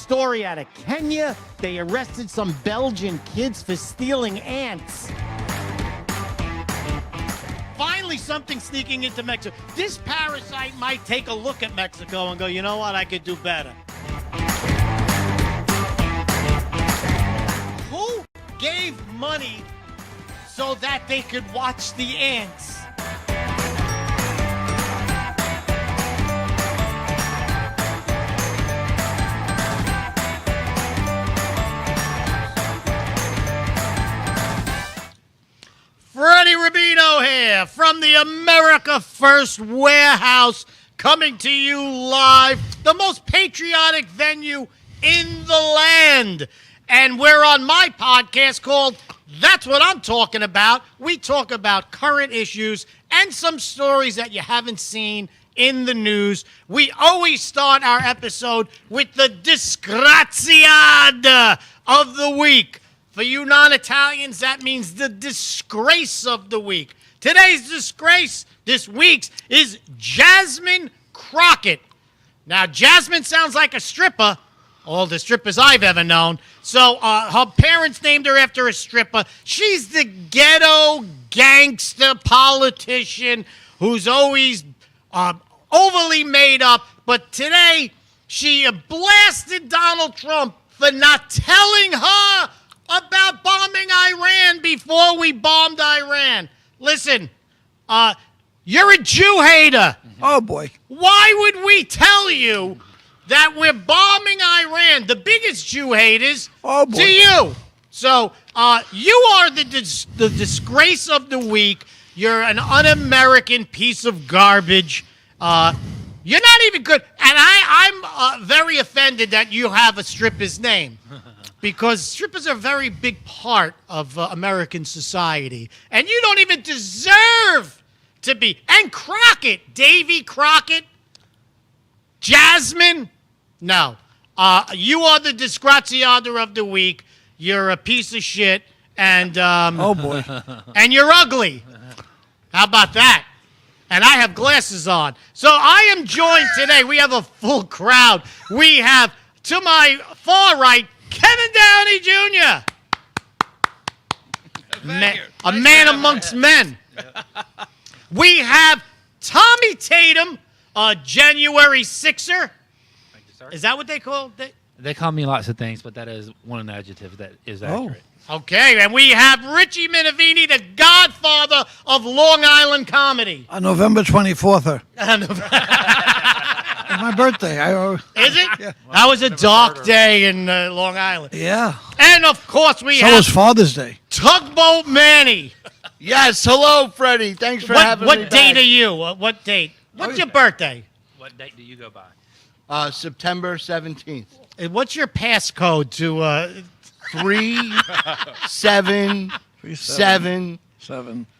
story out of Kenya. They arrested some Belgian kids for stealing ants. Finally, something sneaking into Mexico. This parasite might take a look at Mexico and go, you know what, I could do better. Who gave money so that they could watch the ants? Freddie Rubino here from the America First Warehouse, coming to you live, the most patriotic venue in the land. And we're on my podcast called That's What I'm Talking About. We talk about current issues and some stories that you haven't seen in the news. We always start our episode with the disgraziata of the week. For you non-Italians, that means the disgrace of the week. Today's disgrace, this week's, is Jasmine Crockett. Now, Jasmine sounds like a stripper, all the strippers I've ever known. So her parents named her after a stripper. She's the ghetto gangster politician who's always overly made up. But today, she blasted Donald Trump for not telling her about bombing Iran before we bombed Iran. Listen, you're a Jew hater. Oh, boy. Why would we tell you that we're bombing Iran, the biggest Jew haters, to you? So you are the disgrace of the week. You're an un-American piece of garbage. You're not even good. And I'm very offended that you have a stripper's name. Because strippers are a very big part of American society. And you don't even deserve to be. And Crockett, Davy Crockett, Jasmine, no. You are the disgraziata of the week. You're a piece of shit. And oh, boy. And you're ugly. How about that? And I have glasses on. So I am joined today. We have a full crowd. We have, to my far right, Kevin Downey Jr. A man amongst men. We have Tommy Tatum, January 6er. Thank you, sir. Is that what they call it? They call me lots of things, but that is one of the adjectives that is accurate. Okay, and we have Richie Minervini, the godfather of Long Island comedy. On November 24th. It's my birthday. Is it? Yeah. That was a dark day in Long Island. Yeah. And, of course, we So have was Father's Day. Tugboat Manny. Yes, hello, Freddie. Thanks for having me What back. date are you? What date? What's your birthday? What date do you go by? September 17th. What's your passcode to... 37 7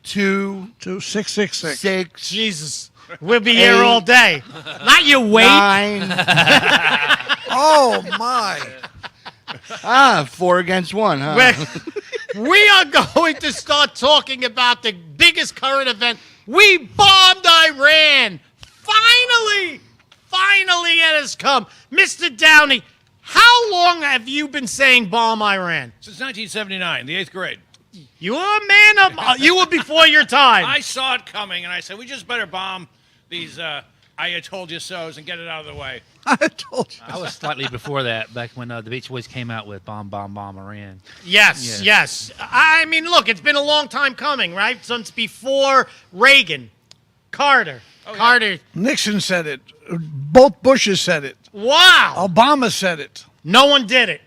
2 666. 6 Jesus. We'll be here all day. Not your weight. 9 Oh, my. 4 against 1, huh? We are going to start talking about the biggest current event. We bombed Iran. Finally, it has come. Mr. Downey, how long have you been saying bomb Iran? Since 1979, the 8th grade. You were a man of... you were before your time. I saw it coming, and I said, we just better bomb these I told you so's and get it out of the way. I told you. I was slightly before that, back when the Beach Boys came out with Bomb, Bomb, Bomb Iran. Yes. I mean, look, it's been a long time coming, right? Since before Reagan. Carter. Carter. Nixon said it. Both Bushes said it. Wow. Obama said it. No one did it.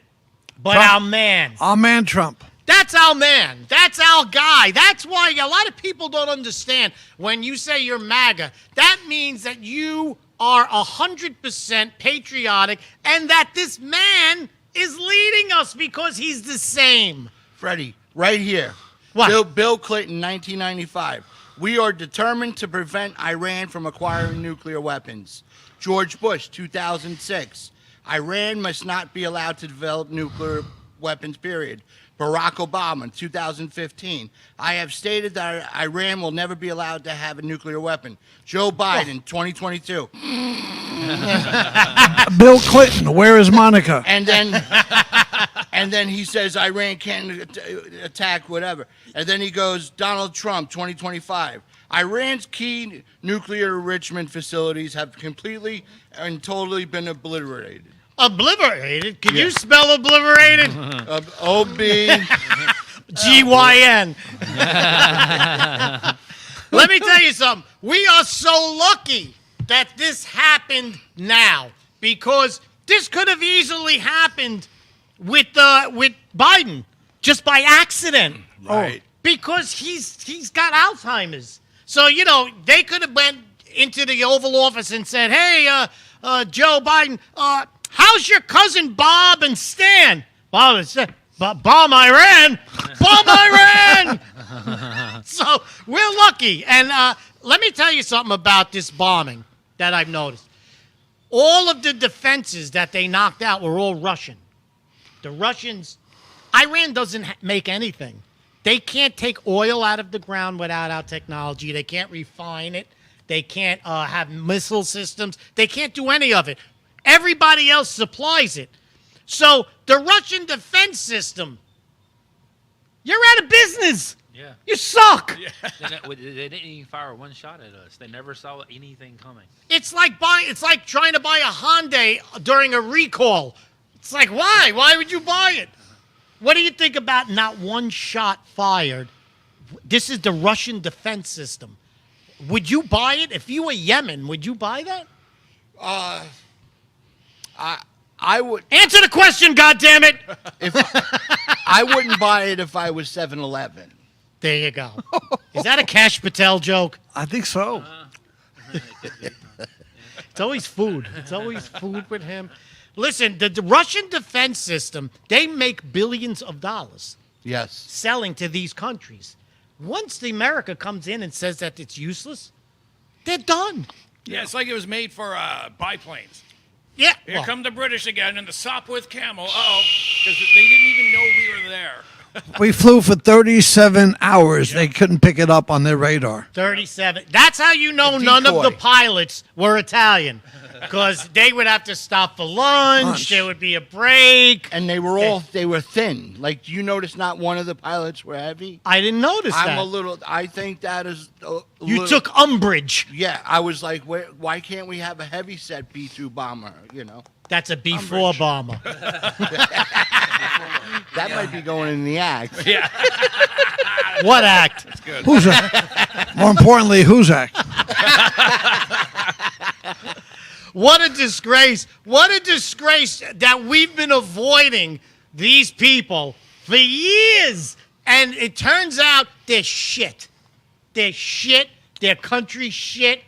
But Trump. our man. Our man Trump. That's our man. That's our guy. That's why a lot of people don't understand when you say you're MAGA. That means that you are 100% patriotic and that this man is leading us because he's the same. Freddie, right here. What? Bill Clinton, 1995. We are determined to prevent Iran from acquiring nuclear weapons. George Bush, 2006. Iran must not be allowed to develop nuclear weapons, period. Barack Obama in 2015. I have stated that Iran will never be allowed to have a nuclear weapon. Joe Biden, 2022. Bill Clinton, where is Monica? And then he says Iran can't attack whatever. And then he goes, Donald Trump, 2025. Iran's key nuclear enrichment facilities have completely and totally been obliterated. Obliterated? Can you spell obliterated? GYN. Let me tell you something. We are so lucky that this happened now, because this could have easily happened with Biden just by accident. Right. Because he's got Alzheimer's. So, they could have went into the Oval Office and said, hey, Joe Biden, how's your cousin Bob and Stan? Bob said, bomb Iran? Bomb Iran! So we're lucky. And let me tell you something about this bombing that I've noticed. All of the defenses that they knocked out were all Russian. The Russians, Iran doesn't make anything. They can't take oil out of the ground without our technology. They can't refine it. They can't have missile systems. They can't do any of it. Everybody else supplies it. So the Russian defense system, you're out of business. Yeah. You suck. They didn't even fire one shot at us. They never saw anything coming. It's like trying to buy a Hyundai during a recall. It's like, why? Why would you buy it? What do you think about not one shot fired? This is the Russian defense system. Would you buy it? If you were Yemen, would you buy that? I would. Answer the question, goddammit! If I wouldn't buy it if I was 7-Eleven. There you go. Is that a Cash Patel joke? I think so. It's always food. It's always food with him. Listen, the Russian defense system, they make billions of dollars Yes. selling to these countries. Once the America comes in and says that it's useless, they're done. Yeah, it's like it was made for biplanes. Yeah. Here well, come the British again in the Sopwith Camel. Uh-oh, because they didn't even know we were there. We flew for 37 hours. They couldn't pick it up on their radar. 37. That's how you know A none of the decoy. pilots were Italian. Because they would have to stop for lunch. There would be a break. And they were thin. Like, you notice not one of the pilots were heavy? I didn't notice that. I think that is You took umbrage. Yeah, I was like, why can't we have a heavy set B-2 bomber, That's a B-4 bomber. That might be going in the act. Yeah. What act? Who's act? More importantly, whose act? What a disgrace. What a disgrace that we've been avoiding these people for years. And it turns out they're shit. They're shit. Their country's shit.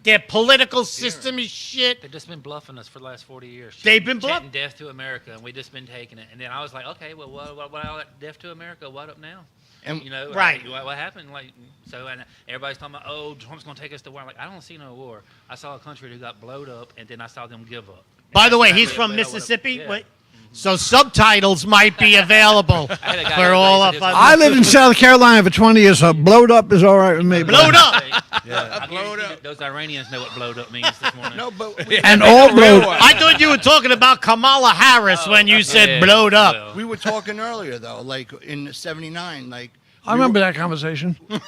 Their political system is shit. They've just been bluffing us for the last 40 years. They've been chanting death to America, and we've just been taking it. And then I was like, okay, well, what death to America? What up now? And, Right. What happened? And everybody's talking about, oh, Trump's going to take us to war. I'm like, I don't see no war. I saw a country that got blowed up, and then I saw them give up. And By the that's way, exactly he's from what I would've- Mississippi. yeah. Wait. So subtitles might be available had a guy for all of that us. I lived in South Carolina for 20 years, so blowed up is all right with me. Blowed up. I Blowed guarantee up. Those Iranians know what blowed up means this morning. No, but And all blowed up. I thought you were talking about Kamala Harris when you said Yeah, blowed up. well, we were talking earlier, though, like in 79, like... I remember that conversation. in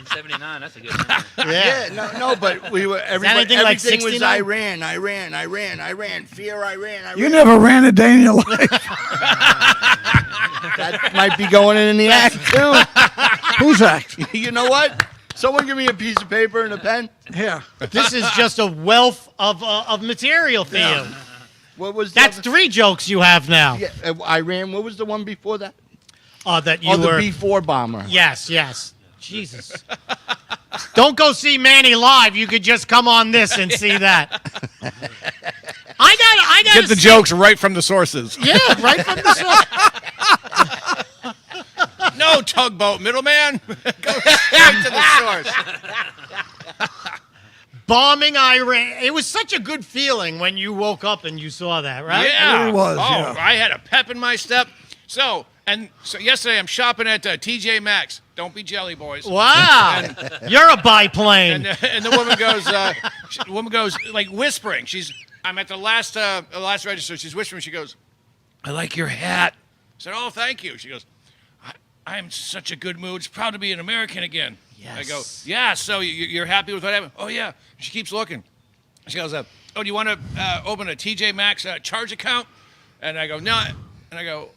79, that's a good number. Yeah, no, but we were... anything like everything was 69? Iran, fear Iran. You never ran a day in your life. That might be going in the act, too. Whose act? You know what? Someone give me a piece of paper and a pen. Yeah. This is just a wealth of material for you. What was That's the 3 jokes you have now. Yeah, Iran. What was the one before that? That you the were. B-4 bomber. Yes. Jesus. Don't go see Manny live. You could just come on this and see that. I got Get the jokes right from the sources. Yeah, right from the source. No tugboat, middleman. Go straight to the source. bombing Iran. It was such a good feeling when you woke up and you saw that, right? Yeah. It really was, Oh, yeah. I had a pep in my step. So yesterday I'm shopping at TJ Maxx. Don't be jelly, boys. Wow. You're a biplane. And the woman goes like whispering. I'm at the last register. She's whispering. She goes, "I like your hat." I said, "Oh, thank you." She goes, "I'm in such a good mood. It's proud to be an American again." Yes. I go, "Yeah. So you're happy with what happened?" "Oh yeah." She keeps looking. She goes, "Oh, do you want to open a TJ Maxx charge account?" And I go, "No." And I go,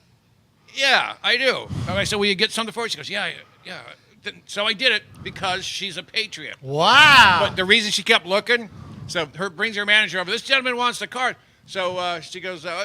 "Yeah, I do." I said, "Will you get something for it?" She goes, "Yeah." So I did it because she's a patriot. Wow. But the reason she kept looking, so brings her manager over. This gentleman wants the card. So she goes, "Where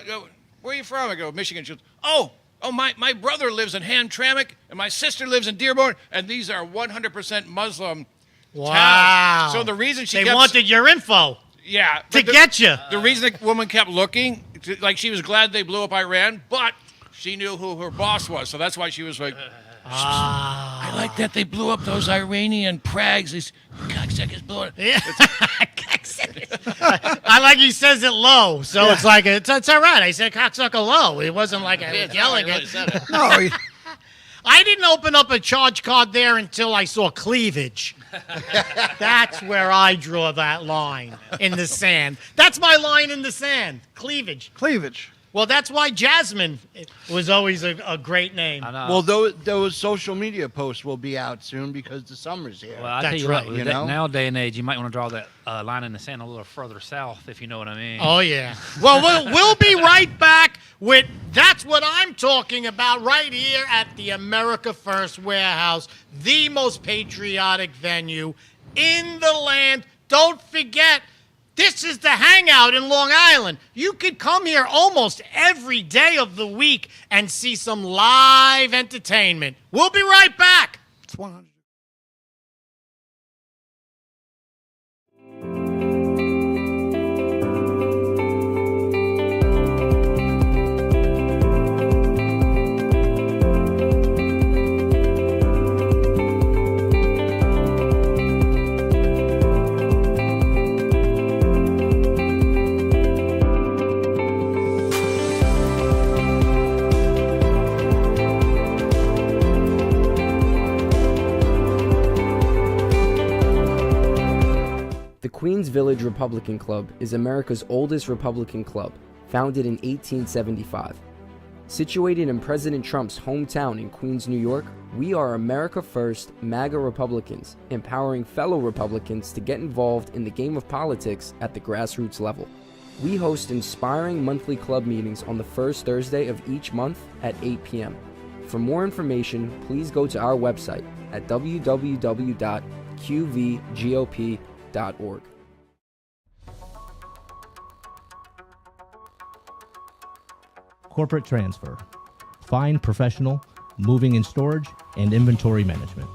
are you from?" I go, "Michigan." She goes, "Oh, my brother lives in Hamtramck, and my sister lives in Dearborn, and these are 100% Muslim Wow. towns." So the reason she They kept wanted your info yeah to but get you. the reason the woman kept looking, like she was glad they blew up Iran, but she knew who her boss was, so that's why she was like, "I like that they blew up those Iranian Prags. These cocksuckers blew it." Yeah. I like he says it low, so it's like it's all right. I said cocksucker low. It wasn't like I was yelling really it. said it. No, I didn't open up a charge card there until I saw cleavage. That's where I draw that line in the sand. That's my line in the sand. Cleavage. cleavage. Well, that's why Jasmine was always a great name. I know. Well, those social media posts will be out soon because the summer's here. Well, I That's tell you right, what, you with know? now day and age, you might want to draw that line in the sand a little further south, if you know what I mean. Oh, yeah. Well, we'll be right back with That's What I'm Talking About right here at the America First Warehouse, the most patriotic venue in the land. Don't forget, this is the hangout in Long Island. You could come here almost every day of the week and see some live entertainment. We'll be right back. It's 100. The Queens Village Republican Club is America's oldest Republican club, founded in 1875. Situated in President Trump's hometown in Queens, New York, we are America First MAGA Republicans, empowering fellow Republicans to get involved in the game of politics at the grassroots level. We host inspiring monthly club meetings on the first Thursday of each month at 8 p.m. For more information, please go to our website at www.qvgop.org. Corporate transfer, fine professional, moving and storage, and inventory management.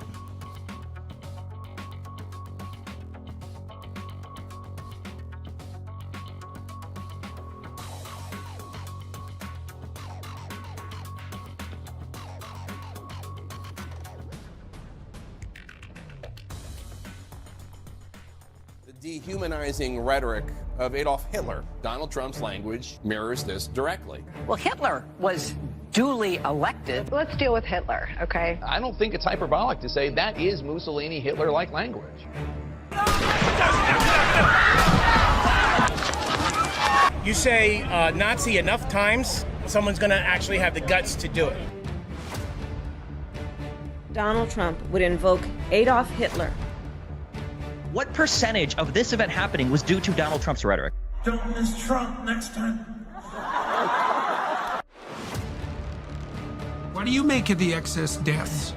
The dehumanizing rhetoric of Adolf Hitler, Donald Trump's language mirrors this directly. Well, Hitler was duly elected. Let's deal with Hitler, okay? I don't think it's hyperbolic to say that is Mussolini Hitler-like language. You say Nazi enough times, someone's going to actually have the guts to do it. Donald Trump would invoke Adolf Hitler. What percentage of this event happening was due to Donald Trump's rhetoric? Don't miss Trump next time. What do you make of the excess deaths?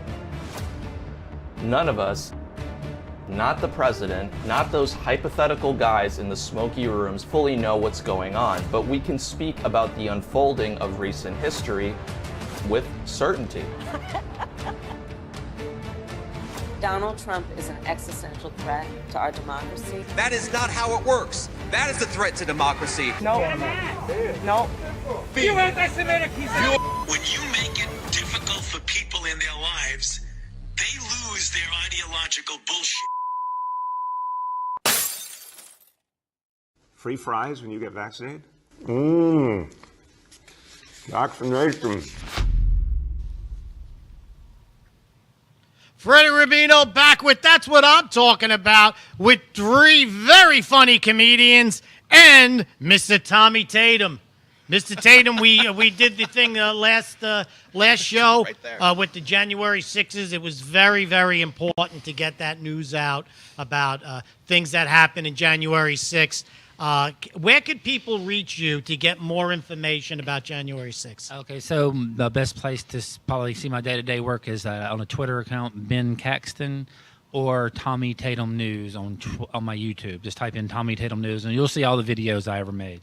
None of us, not the president, not those hypothetical guys in the smoky rooms fully know what's going on, but we can speak about the unfolding of recent history with certainty. Donald Trump is an existential threat to our democracy. That is not how it works. That is a threat to democracy. No. No. You anti-Semitic piece of... When you make it difficult for people in their lives, they lose their ideological bullshit. Free fries when you get vaccinated? Mmm. Vaccination. Freddie Rubino back with That's What I'm Talking About with 3 very funny comedians and Mr. Tommy Tatum. Mr. Tatum, we did the thing last show with the January 6s. It was very, very important to get that news out about things that happened in January 6th. Where could people reach you to get more information about January 6th? Okay, so the best place to probably see my day-to-day work is on a Twitter account, Ben Caxton, or Tommy Tatum News on my YouTube. Just type in Tommy Tatum News, and you'll see all the videos I ever made.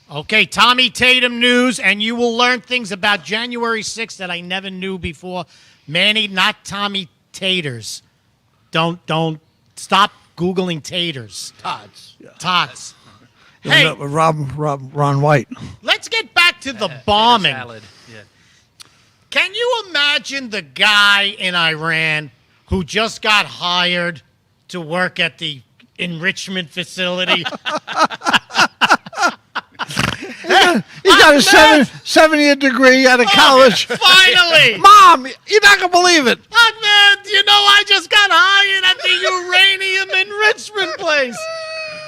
Okay, Tommy Tatum News, and you will learn things about January 6th that I never knew before. Manny, not Tommy Taters. Don't stop Googling taters. Tots. Hey, Ron White. Let's get back to the bombing. Salad. Yeah. Can you imagine the guy in Iran who just got hired to work at the enrichment facility? He got a 70th degree out of college. Finally! Mom, you're not going to believe it. Ahmed, you know I just got hired at the uranium enrichment place.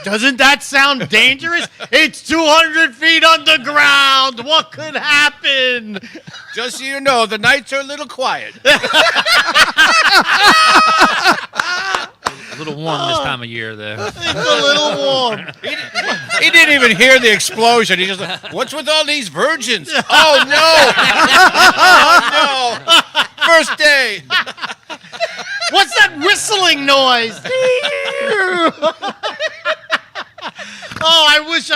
Doesn't that sound dangerous? It's 200 feet underground. What could happen? Just so you know, the nights are a little quiet. A little warm this time of year, though. It's a little warm. He didn't even hear the explosion. He just like, what's with all these virgins? Oh, no. Oh, no. First day. What's that whistling noise? Oh, I wish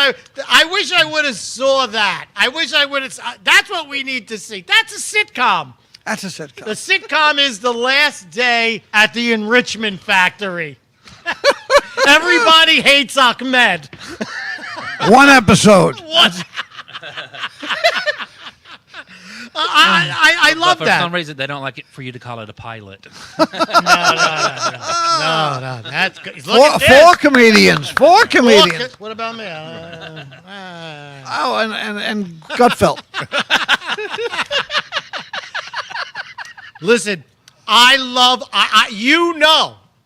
I would have saw that. I wish I would have. That's what we need to see. That's a sitcom. That's a sitcom. The sitcom is The Last Day at the Enrichment Factory. Everybody hates Ahmed. One episode. What? I love but for that. some reason, they don't like it for you to call it a pilot. No. That's good. Four comedians. What about me? Oh, and Gutfeld. Listen, I love.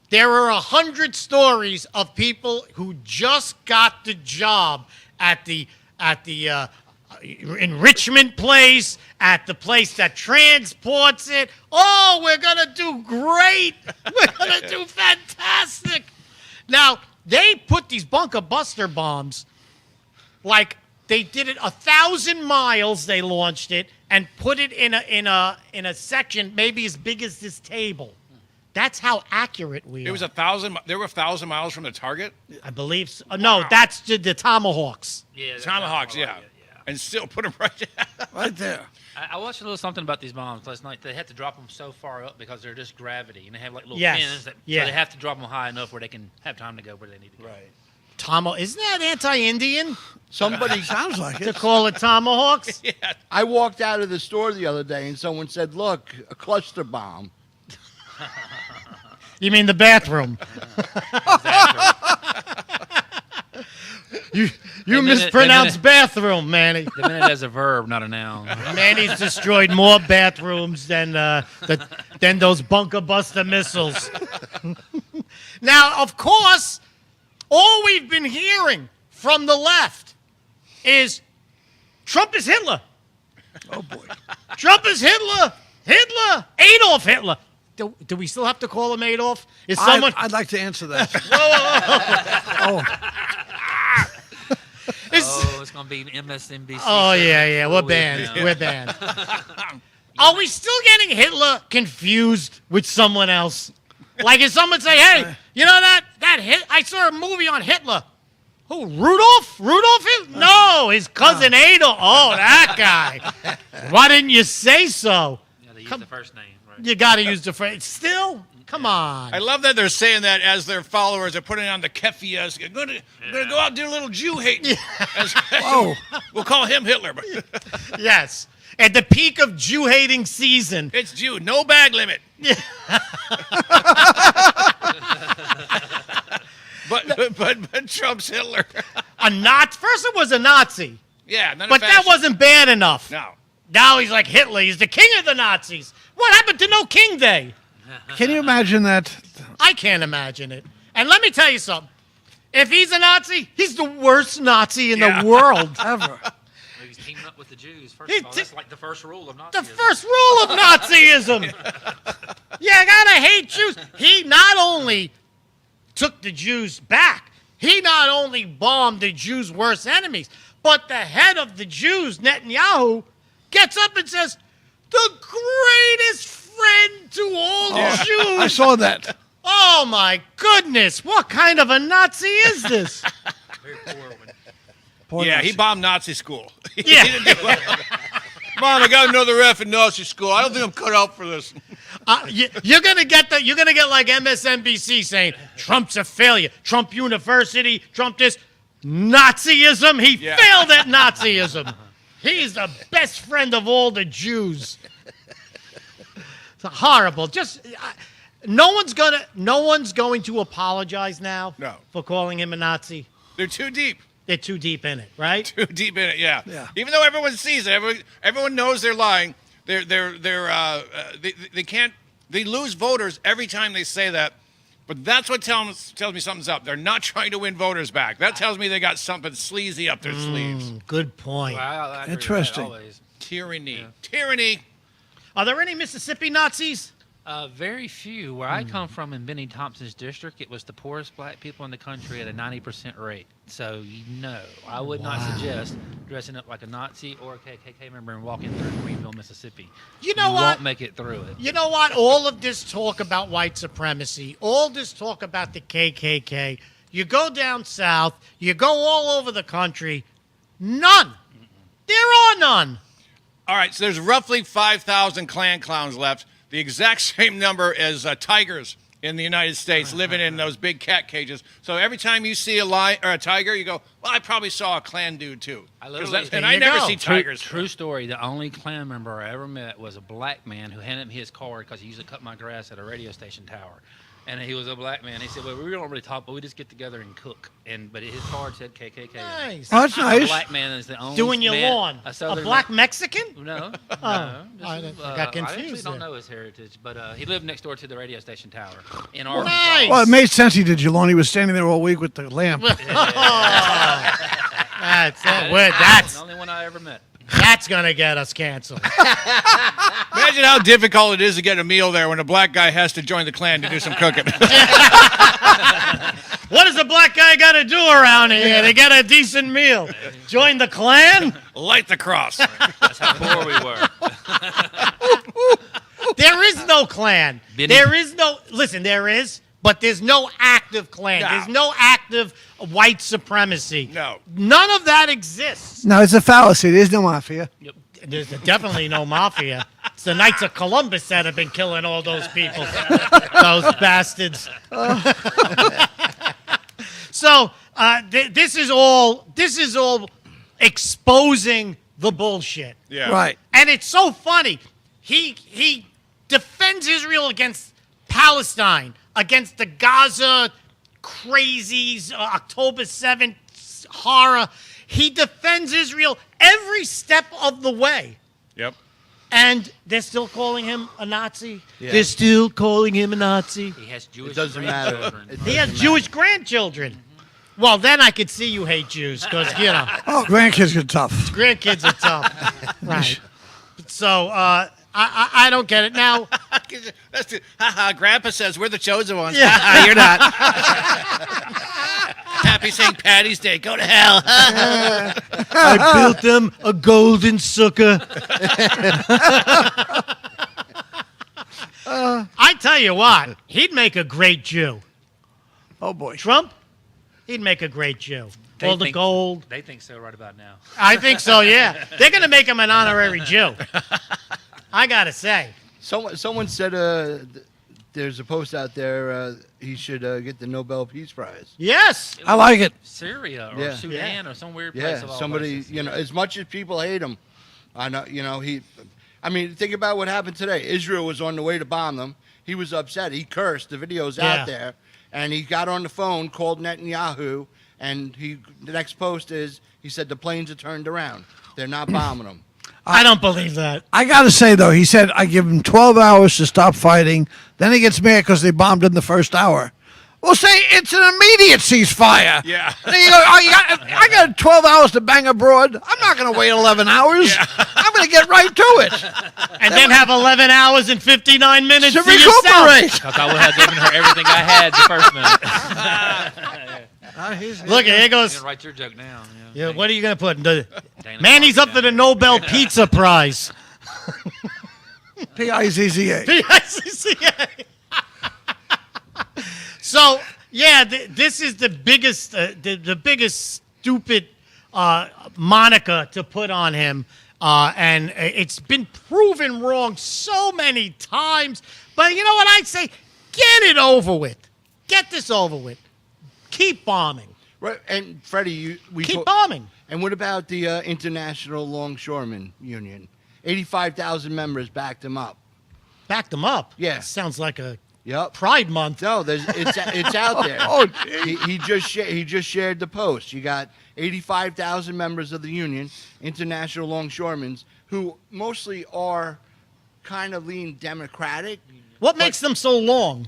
There are 100 stories of people who just got the job at the enrichment place, at the place that transports it. Oh, we're going to do great. We're going to do fantastic. Now, they put these bunker buster bombs, like they did it 1,000 miles, they launched it, and put it in a section maybe as big as this table. That's how accurate we are. It was 1,000. They were 1,000 miles from the target. I believe so. No, that's the Tomahawks. Yeah, Tomahawks. Yeah. And still put them right there. I watched a little something about these bombs last night. They have to drop them so far up because they're just gravity, and they have like little pins. So they have to drop them high enough where they can have time to go where they need to go. Right. Isn't that anti-Indian? Somebody sounds like to call it Tomahawks. Yeah. I walked out of the store the other day and someone said, "Look, a cluster bomb." You mean the bathroom? You mispronounced bathroom, Manny. The minute as a verb, not a noun. Manny's destroyed more bathrooms than those bunker buster missiles. Now, of course, all we've been hearing from the left is Trump is Hitler. Oh boy, Trump is Hitler. Adolf Hitler. Do we still have to call him Adolf? Is someone? I'd like to answer that. Oh, it's going to be MSNBC. Oh, yeah. We're banned. We're banned. Are we still getting Hitler confused with someone else? Like if someone say, hey, you know that I saw a movie on Hitler. Who, Rudolph? Hitler? No, his cousin Adolf. Oh, that guy. Why didn't you say so? Yeah, they use the first name. Right? You got to use the first. Still? Come on. I love that they're saying that as their followers are putting on the kefias. We're going to go out and do a little Jew hating. Whoa. We'll call him Hitler. Yes. At the peak of Jew hating season. It's Jew. No bag limit. But Trump's Hitler. A Nazi? First it was a Nazi. Yeah, none But that wasn't bad enough. No. Now he's like Hitler. He's the king of the Nazis. What happened to No King Day? Can you imagine that? I can't imagine it. And let me tell you something. If he's a Nazi, he's the worst Nazi in the world ever. He's teaming up with the Jews. First of all, that's like the first rule of Nazism. The first rule of Nazism. You gotta hate Jews. He not only took the Jews back, he not only bombed the Jews' worst enemies, but the head of the Jews, Netanyahu, gets up and says, the greatest friend to all Jews. I saw that. Oh, my goodness. What kind of a Nazi is this? Yeah, he bombed Nazi school. Yeah. He didn't do well. Mom, I got another F in Nazi school. I don't think I'm cut out for this. You're gonna get like MSNBC saying Trump's a failure. Trump University, Trump this. Nazism. He failed at Nazism. He's the best friend of all the Jews. It's horrible. No one's going to apologize now for calling him a Nazi. They're too deep. They're too deep in it, right? Too deep in it, yeah. Even though everyone sees it, everyone knows they're lying. They can't. They lose voters every time they say that. But that's what tells me something's up. They're not trying to win voters back. That tells me they got something sleazy up their sleeves. Good point. Well, I agree with that Interesting. always. Tyranny. Tyranny. Are there any Mississippi Nazis? Very few. Where I come from in Benny Thompson's district, it was the poorest black people in the country at a 90% rate. So, no, I would not suggest dressing up like a Nazi or a KKK member and walking through Greenville, Mississippi. You know what? Won't make it through it. You know what? All of this talk about white supremacy, all this talk about the KKK, you go down south, you go all over the country, none. There are none. All right, so there's roughly 5,000 Klan clowns left. The exact same number as tigers in the United States living in those big cat cages. So every time you see a lion or a tiger, you go, well, I probably saw a Klan dude too. I never see tigers. True story. The only Klan member I ever met was a black man who handed me his card because he used to cut my grass at a radio station tower. And he was a black man. He said, well, we don't really talk, but we just get together and cook. But his card said KKK. Nice. Oh, that's nice. A black man is the only Doing your man, lawn. A Southern black Mexican? No. I got I confused actually don't there. know his heritage, but he lived next door to the radio station tower in Well, Arkansas. nice. Well, it made sense he did, Jeloni. He was standing there all week with the lamp. That's it. That's the only one I ever met. That's going to get us canceled. Imagine how difficult it is to get a meal there when a black guy has to join the Klan to do some cooking. What does a black guy got to do around here to get a decent meal? Join the Klan? Light the cross. That's how poor we were. There is no Klan. There is no, listen, there is, but there's no active Klan. No. There's no active white supremacy. No. None of that exists. No, it's a fallacy. There's no mafia. There's definitely no mafia. It's the Knights of Columbus that have been killing all those people. Those bastards. So this is all exposing the bullshit. Yeah. Right. And it's so funny. He defends Israel against Palestine, against the Gaza crazies, October 7th horror. He defends Israel every step of the way. Yep. And they're still calling him a Nazi. Yeah. They're still calling him a Nazi. He has Jewish It doesn't matter. grandchildren. It He has doesn't Jewish grandchildren. Well, then I could see you hate Jews because, you know, Oh, grandkids are tough. grandkids are tough. Right. So I don't get it. Now, That's it. Grandpa says we're the chosen ones. Yeah. You're not. Happy St. Patty's Day. Go to hell. I built them a golden sucker. I tell you what, he'd make a great Jew. Oh, boy. Trump, he'd make a great Jew. All the gold. They think so right about now. I think so, yeah. They're going to make him an honorary Jew. I got to say. Someone said there's a post out there he should get the Nobel Peace Prize. Yes. I like it. Syria or Yeah. Sudan or some weird place. Yeah, of all somebody, places. you know, as much as people hate him, I know, you know, I mean, think about what happened today. Israel was on the way to bomb them. He was upset. He cursed. The video's Yeah. out there. And he got on the phone, called Netanyahu, and the next post is, he said the planes are turned around. They're not bombing them. I don't believe that. I got to say, though, he said, I give him 12 hours to stop fighting. Then he gets mad because they bombed in the first hour. Well, say it's an immediate ceasefire. Yeah. Then you go, I got 12 hours to bang abroad. I'm not going to wait 11 hours. I'm going to get right to it. And then have 11 hours and 59 minutes to to yourself. recuperate. I would have given her everything I had the first minute. Look, here You're goes. gonna write your joke now. Yeah, what are you going to put? Manny's up for the Nobel Pizza Prize. P-I-Z-Z-A. P-I-C-C-A. So, yeah, this is the biggest, the biggest stupid moniker to put on him. And it's been proven wrong so many times. But you know what I'd say? Get it over with. Get this over with. Keep bombing. Right, and Freddie, we keep bombing. And what about the International Longshoremen Union? 85,000 members backed him up. Backed them up? Yeah. Sounds like a Yep. Pride Month. No, it's out there. Oh, he just shared the post. You got 85,000 members of the union, International Longshoremen, who mostly are kind of lean Democratic. What makes them so long?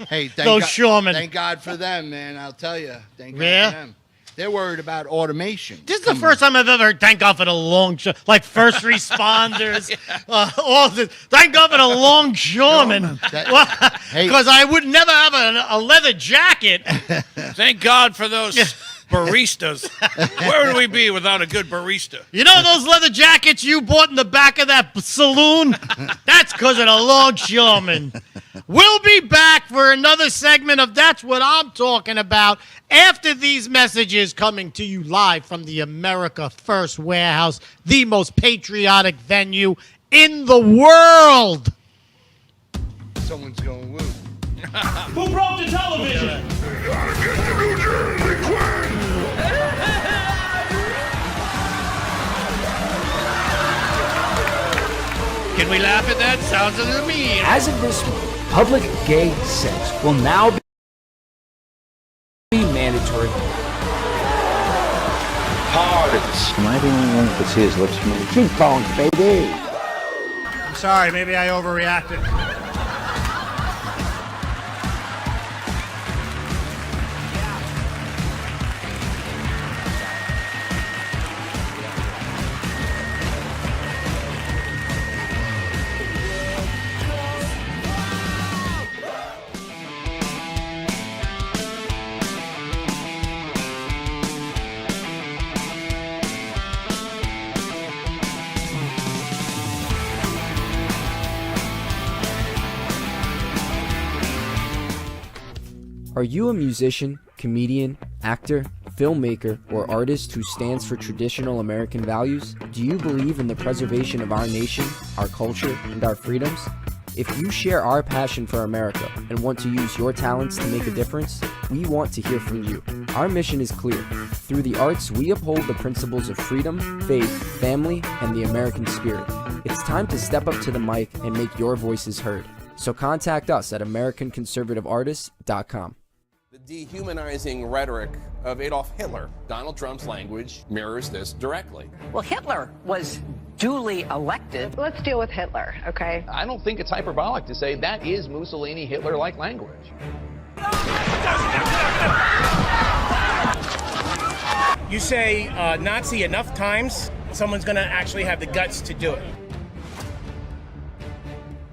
Hey, Those shoremen. Thank God for them, man. I'll tell you. Thank God Yeah? for them. They're worried about automation. This is the first time I've ever heard thank God for the like first responders, all this. Thank God for the longshoremen. Because I would never have a leather jacket. Thank God for those baristas. Where would we be without a good barista? You know those leather jackets you bought in the back of that saloon? That's because of the longshoremen. We'll be back for another segment of That's What I'm Talking About after these messages coming to you live from the America First Warehouse, the most patriotic venue in the world. Someone's going woo. Who broke the television? Can we laugh at that? Sounds a little mean. As of this week, public gay sex will now be mandatory. Parties. Am I the only one who could see his lips move? Cheek bones, baby. I'm sorry, maybe I overreacted. Are you a musician, comedian, actor, filmmaker, or artist who stands for traditional American values? Do you believe in the preservation of our nation, our culture, and our freedoms? If you share our passion for America and want to use your talents to make a difference, we want to hear from you. Our mission is clear. Through the arts, we uphold the principles of freedom, faith, family, and the American spirit. It's time to step up to the mic and make your voices heard. So contact us at AmericanConservativeArtists.com. The dehumanizing rhetoric of Adolf Hitler, Donald Trump's language, mirrors this directly. Well, Hitler was duly elected. Let's deal with Hitler, okay? I don't think it's hyperbolic to say that is Mussolini Hitler-like language. You say Nazi enough times, someone's going to actually have the guts to do it.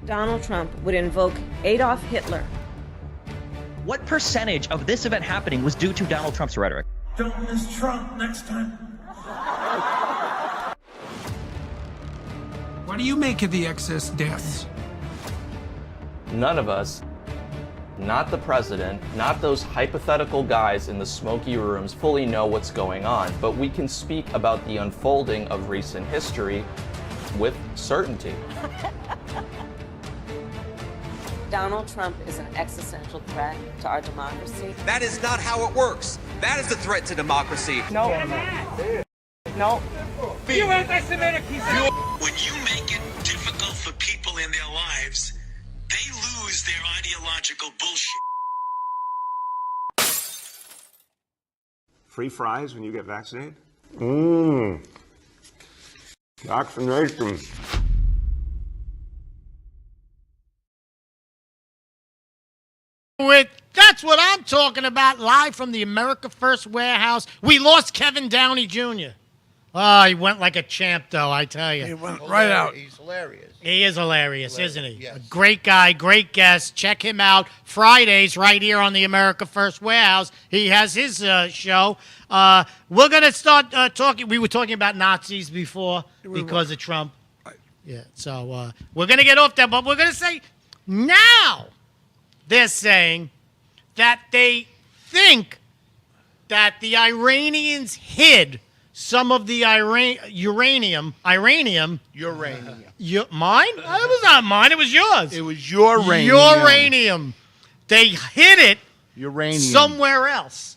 Donald Trump would invoke Adolf Hitler. What percentage of this event happening was due to Donald Trump's rhetoric? Don't miss Trump next time. What do you make of the excess deaths? None of us, not the president, not those hypothetical guys in the smoky rooms fully know what's going on, but we can speak about the unfolding of recent history with certainty. Donald Trump is an existential threat to our democracy. That is not how it works. That is the threat to democracy. No. No. You anti-Semitic piece of... When you make it difficult for people in their lives, they lose their ideological bullshit. Free fries when you get vaccinated? Mmm. Vaccination. That's what I'm talking about, live from the America First warehouse. We lost Kevin Downey Jr. Oh, he went like a champ, though, I tell you. He went right out. He's hilarious. He is hilarious, isn't he? Yes. A great guy, great guest. Check him out Fridays right here on the America First Warehouse. He has his show. We're going to start talking. We were talking about Nazis before because of Trump. Yeah, so we're going to get off that, but we're going to say now they're saying that they think that the Iranians hid some of the uranium. Uranium. Mine? It was not mine. It was yours. It was your uranium. Uranium. They hid it Uranium. somewhere else.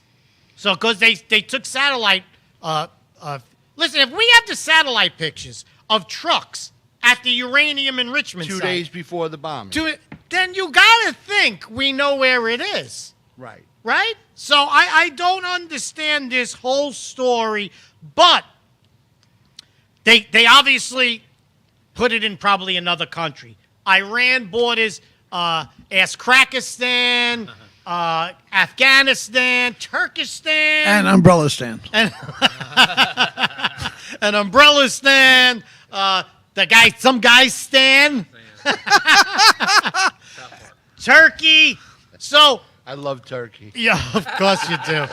So, because they took satellite. Listen, if we have the satellite pictures of trucks at the uranium enrichment 2 site, days before the bombing. then you got to think we know where it is. Right. Right? So I don't understand this whole story, but they obviously put it in probably another country. Iran borders Kyrgyzstan, Afghanistan, Turkestan. And Umbrella Stand. And an umbrella stand. Some guys stand. Turkey. So I love Turkey. yeah, of course you do.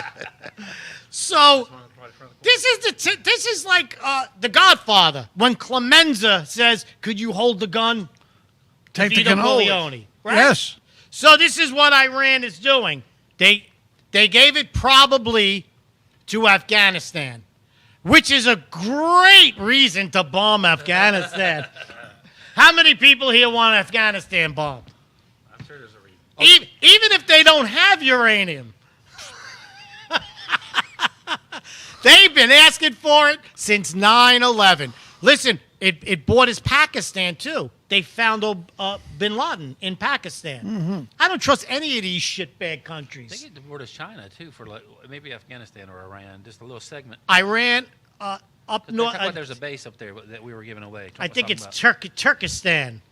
So this is like the Godfather when Clemenza says, "Could you hold the gun?" Take the Vito cannoli. Corleone, right? Yes. So this is what Iran is doing. They gave it probably to Afghanistan, which is a great reason to bomb Afghanistan. How many people here want Afghanistan bombed? I'm sure there's a reason. Even if they don't have uranium. They've been asking for it since 9/11. Listen, it borders Pakistan, too. They found bin Laden in Pakistan. Mm-hmm. I don't trust any of these shitbag countries. They get the borders China, too, for like, maybe Afghanistan or Iran, just a little segment. Iran, up But north. there's a base up there that we were giving away. I think it's Turkey. Turkestan.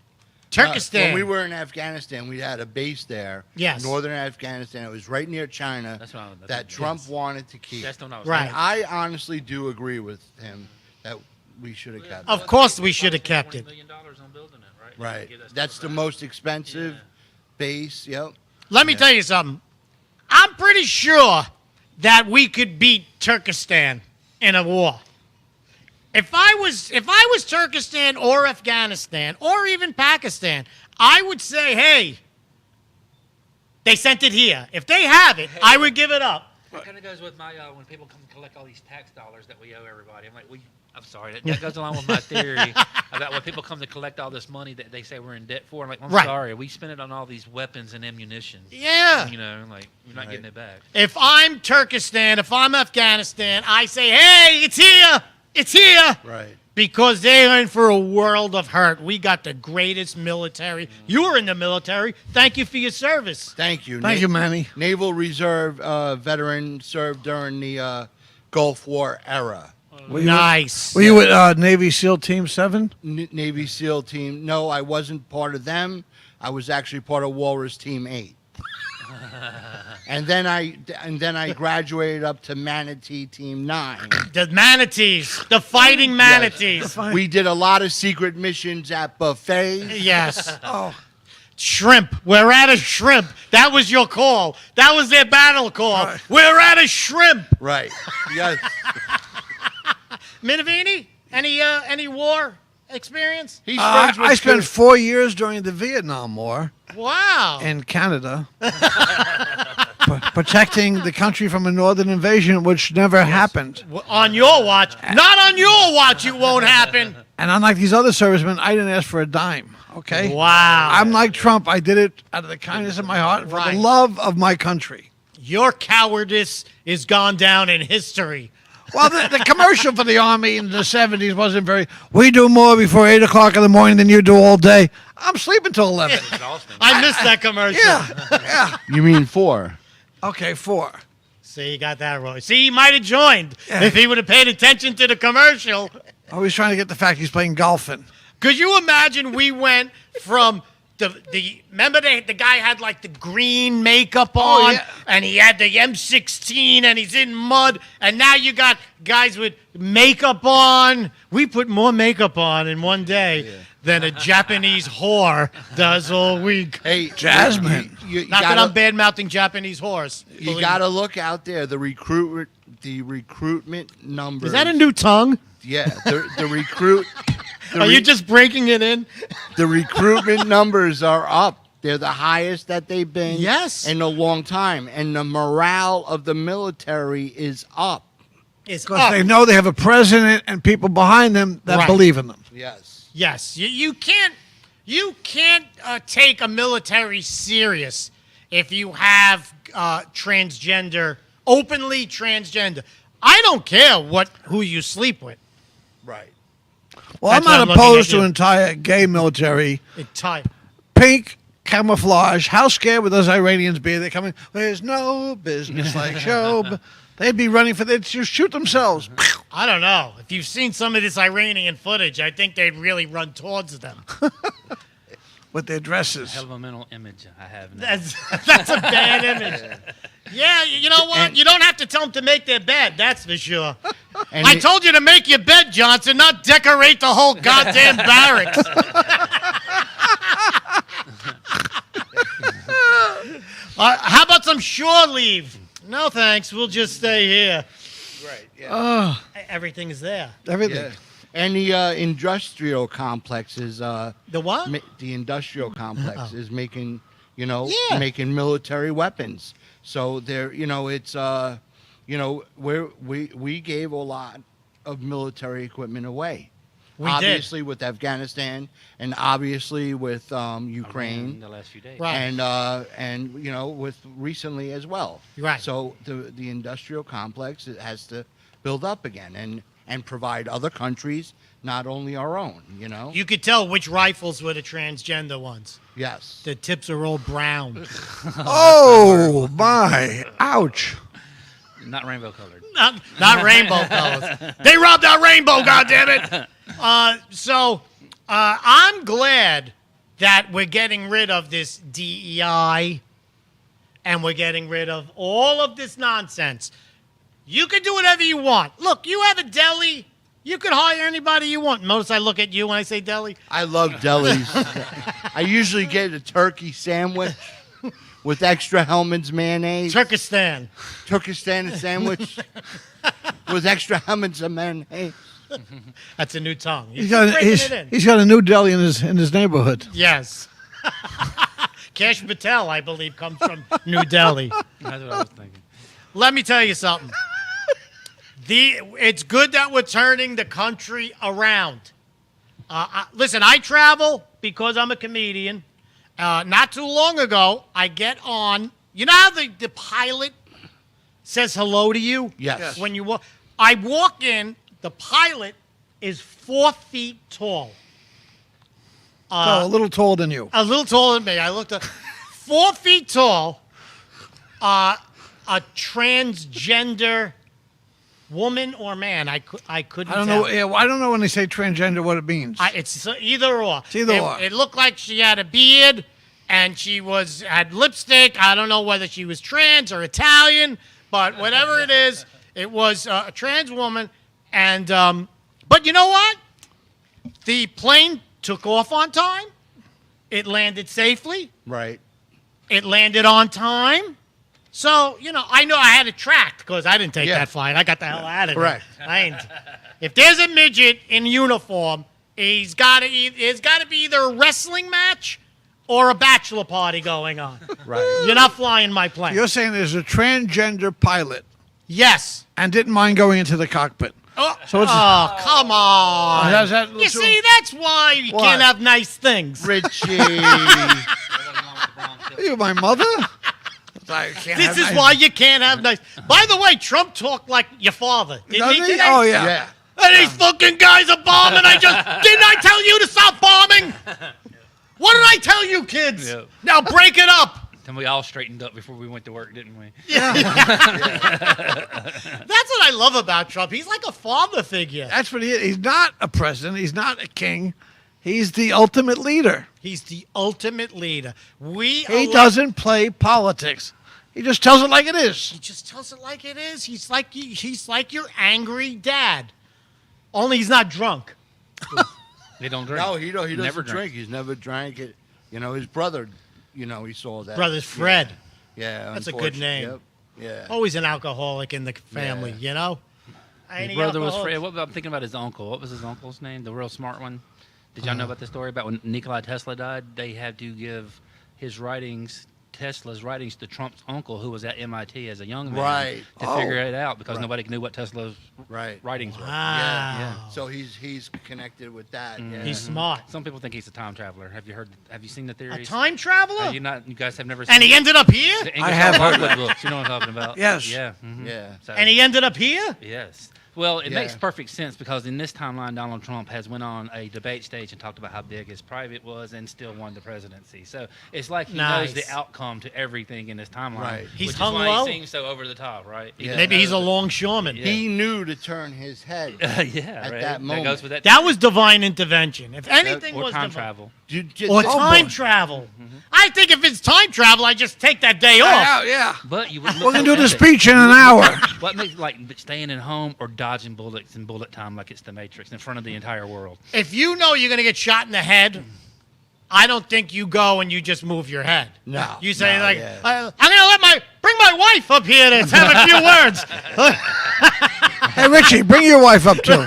Turkestan. When we were in Afghanistan, we had a base there. Yes. Northern Afghanistan. It was right near China. That's what I was- that Trump yes. wanted to keep. That's what I was Right. And I honestly do agree with him that we should have kept it. Of course we should have kept it. $20 million on building it, right? Right. Give us That's the most expensive base. Yep. Let me tell you something. I'm pretty sure that we could beat Turkestan in a war. If I was Turkestan or Afghanistan or even Pakistan, I would say, hey, they sent it here. If they have it, I would give it up. That kind of goes with my when people come to collect all these tax dollars that we owe everybody. I'm like, I'm sorry. That goes along with my theory about when people come to collect all this money that they say we're in debt for. I'm like, I'm Right. sorry. We spent it on all these weapons and ammunition. Yeah. You know, like we're not getting it back. If I'm Turkestan, if I'm Afghanistan, I say, hey, it's here. It's here. Right. Because they're in for a world of hurt. We got the greatest military. You were in the military. Thank you for your service. Thank you. Thank you, Manny. Naval Reserve veteran, served during the Gulf War era. Nice. Were you with Navy SEAL Team 7? Navy SEAL team. No, I wasn't part of them. I was actually part of Walrus Team 8. And then I graduated up to Manatee Team 9. The manatees. The fighting manatees. We did a lot of secret missions at buffets. Yes. Oh. Shrimp. We're at a shrimp. That was your call. That was their battle call. Right. We're at a shrimp. Right. Yes. Minavini, any war experience? He's friends with I spent 4 years during the Vietnam War. Wow. In Canada. Protecting the country from a northern invasion, which never happened. On your watch. Not on your watch, it won't happen. And unlike these other servicemen, I didn't ask for a dime. Okay? Wow. I'm like Trump. I did it out of the kindness of my heart and for the love of my country. Your cowardice is gone down in history. Well, the commercial for the Army in the 70s wasn't very, we do more before 8 o'clock in the morning than you do all day. I'm sleeping till 11. I missed that commercial. Yeah. You mean 4? Okay, 4. See, you got that wrong. See, he might have joined if he would have paid attention to the commercial. Always trying to get the fact he's playing golfing. Could you imagine we went from remember the guy had like the green makeup on and he had the M16 and he's in mud and now you got guys with makeup on. We put more makeup on in one day than a Japanese whore does all week. Hey, Jasmine. Not that I'm bad-mouthing Japanese whores. You got to look out there. The recruitment numbers. Is that a new tongue? Yeah, the recruit. Are you just breaking it in? The recruitment numbers are up. They're the highest that they've been in a long time. And the morale of the military is up. Because they know they have a president and people behind them that believe in them. Yes. Yes. You can't take a military serious if you have openly transgender. I don't care who you sleep with. Right. Well, I'm not opposed to an entire gay military. Pink camouflage. How scared would those Iranians be? They come in. There's no business like show. They'd be running they'd just shoot themselves. I don't know. If you've seen some of this Iranian footage, I think they'd really run towards them. With their dresses. Hell of a mental image I have now. That's a bad image. Yeah, you know what? You don't have to tell them to make their bed, that's for sure. I told you to make your bed, Johnson, not decorate the whole goddamn barracks. How about some shore leave? No, thanks. We'll just stay here. Right, yeah. Everything is there. Everything. Yeah. And the industrial complex is... the what? The industrial complex is making, making military weapons. So there, it's, we gave a lot of military equipment away. Obviously with Afghanistan and obviously with Ukraine the last few days. Right. And with recently as well. Right. So the industrial complex has to build up again and provide other countries, not only our own, You could tell which rifles were the transgender ones. Yes. The tips are all brown. Oh, my. Ouch. Not rainbow colored. Not rainbow colors. They robbed our rainbow, goddammit! So I'm glad that we're getting rid of this DEI and we're getting rid of all of this nonsense. You can do whatever you want. Look, you have a deli. You can hire anybody you want. Notice I look at you when I say deli. I love delis. I usually get a turkey sandwich with extra Hellman's mayonnaise. Turkestan sandwich with extra Hellman's mayonnaise. That's a new tongue. He's got a new deli in his neighborhood. Yes. Cash Patel, I believe, comes from New Delhi. That's what I was thinking. Let me tell you something. It's good that we're turning the country around. Listen, I travel because I'm a comedian. Not too long ago, I get on. You know how the pilot says hello to you? Yes. When you walk, I walk in. The pilot is 4 feet tall. A little taller than you. A little taller than me. I looked up. 4 feet tall. A transgender woman or man. I couldn't. I don't tell. know. Yeah, I don't know when they say transgender what it means. It's either or. It's either or. It looked like she had a beard and she had lipstick. I don't know whether she was trans or Italian, but whatever it is, it was a trans woman. And but you know what? The plane took off on time. It landed safely. Right. It landed on time. So, I know I had it tracked because I didn't take that flight. I got the hell out of there. Correct. If there's a midget in uniform, it's got to be either a wrestling match or a bachelor party going on. Right. You're not flying my plane. You're saying there's a transgender pilot. Yes. And didn't mind going into the cockpit. Oh, come on. You see, that's why you can't have nice things. Richie. Are you my mother? This is why you can't have nice. By the way, Trump talked like your father. Didn't he today? Oh, yeah. And these fucking guys are bombing. Didn't I tell you to stop bombing? What did I tell you, kids? Yeah. Now break it up. And we all straightened up before we went to work, didn't we? Yeah. That's what I love about Trump. He's like a father figure. That's what he is. He's not a president. He's not a king. He's the ultimate leader. He's the ultimate leader. He doesn't play politics. He just tells it like it is. He just tells it like it is. He's like your angry dad. Only he's not drunk. They don't drink. No, he doesn't Never drink. He's never drank it. You know, his brother, he saw that. Brother's Fred. Yeah. That's a good name. Yep. Yeah. Always an alcoholic in the family, you know? His brother was Fred. I'm thinking about his uncle. What was his uncle's name? The real smart one? Did y'all know about the story about when Nikola Tesla died? They had to give his writings, Tesla's writings, to Trump's uncle, who was at MIT as a young man, to figure it out because nobody knew what Tesla's writings were. Wow. Yeah. So he's connected with that. Yeah. He's smart. Some people think he's a time traveler. Have you seen the theories? A time traveler? You guys have never seen And he ended up here? I have heard the books. You know what I'm talking about? Yes. Yeah. Yeah. So, And he ended up here? Yes. Well, it makes perfect sense because in this timeline, Donald Trump has went on a debate stage and talked about how big his private was and still won the presidency. So it's like he knows the outcome to everything in this timeline. Right. He's which hung is why low. He seems so over the top, right? Maybe he's a longshoreman. He knew to turn his head at that moment. That goes with that. That was divine intervention. If anything or was time divine. travel. Or time travel. I think if it's time travel, I just take that day off. Yeah. But you would We're going to do the speech in an hour. What makes like staying at home or dodging bullets in bullet time like it's the Matrix in front of the entire world? If you know you're going to get shot in the head, I don't think you go and you just move your head. No. You say, no, like, yeah. I'm going to bring my wife up here to have a few words. Hey, Richie, bring your wife up too.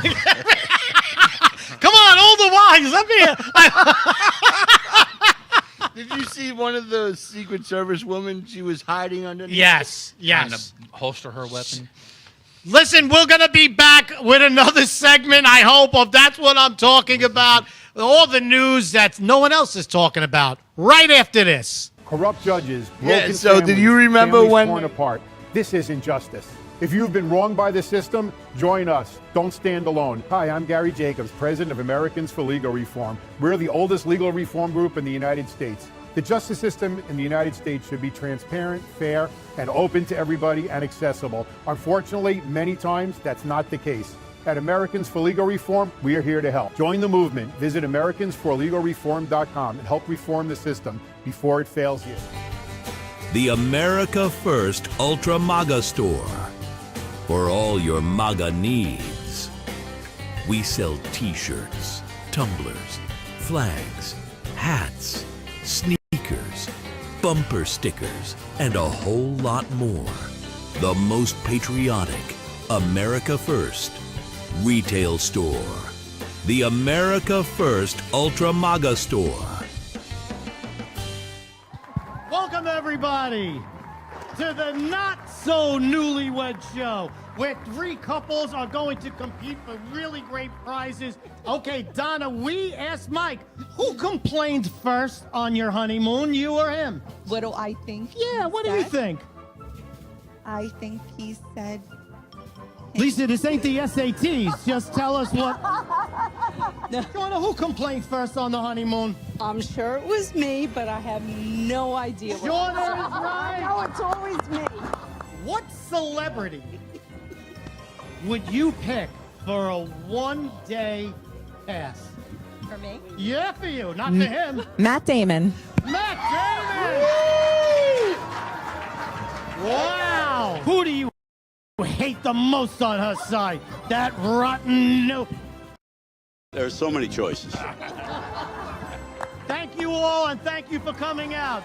Come on, all the wives up here. Did you see one of the Secret Service women? She was hiding underneath. Yes. Trying to holster her weapon. Listen, we're going to be back with another segment, I hope, of That's What I'm Talking About. All the news that no one else is talking about right after this. Corrupt judges, Yeah, broken so did families, you remember families when- torn apart. This is injustice. If you've been wronged by the system, join us. Don't stand alone. Hi, I'm Gary Jacobs, president of Americans for Legal Reform. We're the oldest legal reform group in the United States. The justice system in the United States should be transparent, fair, and open to everybody and accessible. Unfortunately, many times that's not the case. At Americans for Legal Reform, we are here to help. Join the movement. Visit AmericansForLegalReform.com and help reform the system before it fails you. The America First Ultra MAGA Store. For all your MAGA needs. We sell t-shirts, tumblers, flags, hats, sneakers, bumper stickers, and a whole lot more. The most patriotic America First retail store. The America First Ultra MAGA Store. Welcome, everybody, to the Not So Newlywed Show, where three couples are going to compete for really great prizes. Okay, Donna, we asked Mike, who complained first on your honeymoon, you or him? What do I think? Yeah, what do you think? I think he said. Lisa, this ain't the SATs. Just tell us what. Donna, who complained first on the honeymoon? I'm sure it was me, but I have no idea. Donna is right. No, it's always me. What celebrity would you pick for a one-day pass? For me? Yeah, for you, not for him. Matt Damon. Matt Damon! Wow! Who do you hate the most on her side? That rotten no. There's so many choices. Thank you all, and thank you for coming out.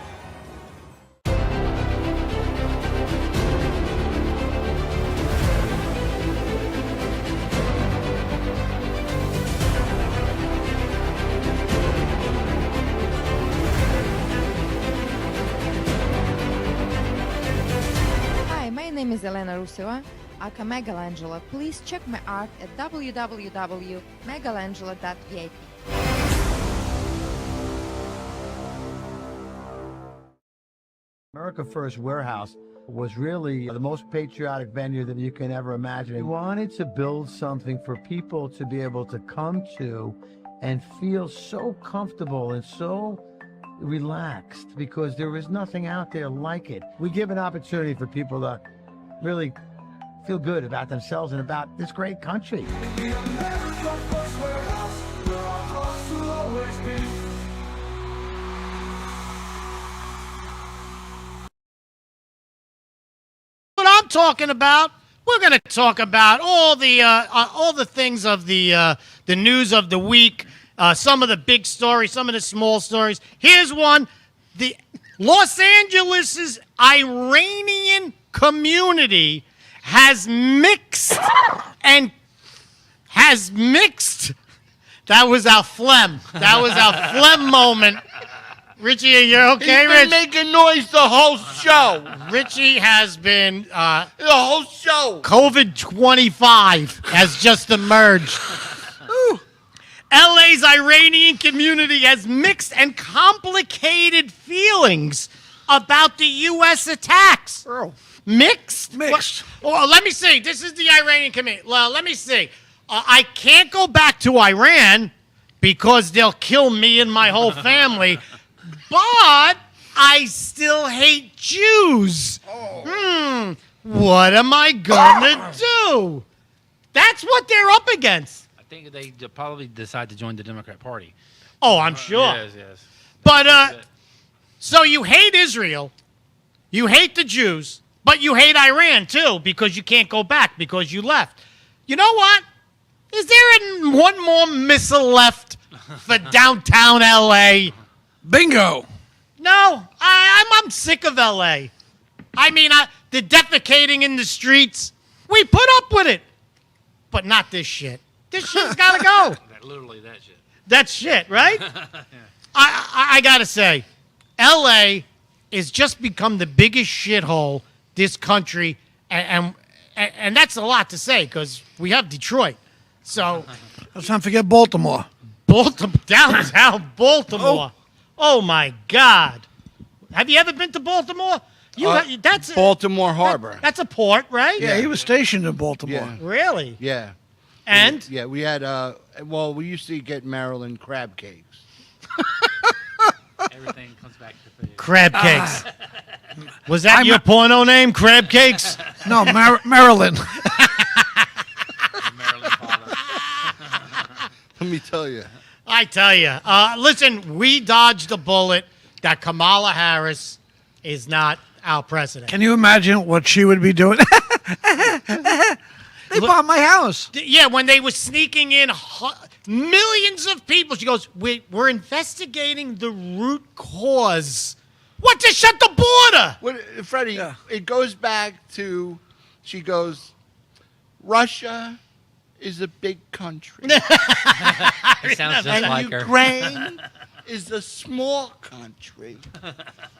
Hi, my name is Elena Ruseva, aka Megalangela. Please check my art at www.megalangela.vip. America First Warehouse was really the most patriotic venue that you can ever imagine. We wanted to build something for people to be able to come to and feel so comfortable and so relaxed because there is nothing out there like it. We give an opportunity for people to really feel good about themselves and about this great country. What I'm talking about, we're going to talk about all the things of the news of the week, some of the big stories, some of the small stories. Here's one: the Los Angeles's Iranian community has mixed. That was our phlegm. That was our phlegm moment. Richie, are you okay, He's been making noise the whole show. Richie has been the whole show. COVID-25 has just emerged. LA's Iranian community has mixed and complicated feelings about the U.S. attacks. Mixed? Well, let me see. This is the Iranian community. Well, let me see. I can't go back to Iran because they'll kill me and my whole family. But I still hate Jews. What am I gonna do? That's what they're up against. I think they probably decide to join the Democrat Party. Oh, I'm sure. Yes. But so you hate Israel, you hate the Jews, but you hate Iran too because you can't go back because you left. You know what? Is there one more missile left for downtown LA? Bingo. No, I'm sick of LA. I mean, the defecating in the streets, we put up with it. But not this shit. This shit's got to go. Literally that shit. That's shit, right? I got to say, LA has just become the biggest shithole this country, and that's a lot to say because we have Detroit. So let's not forget Baltimore. Downtown Baltimore. Oh my God! Have you ever been to Baltimore? That's Baltimore Harbor. That's a port, right? Yeah, he was stationed in Baltimore. Yeah. Really? Yeah. And? Yeah, we had, we used to get Maryland crab cakes. Everything comes back to food. Crab cakes. Was that your porno name, Crab Cakes? No, Maryland. Let me tell you. I tell you. Listen, we dodged a bullet that Kamala Harris is not our president. Can you imagine what she would be doing? They bought my house. Yeah, when they were sneaking in millions of people, she goes, we're investigating the root cause. What, to shut the border? Freddie, it goes back to, she goes, Russia is a big country. It sounds just and like her. Ukraine is a small country.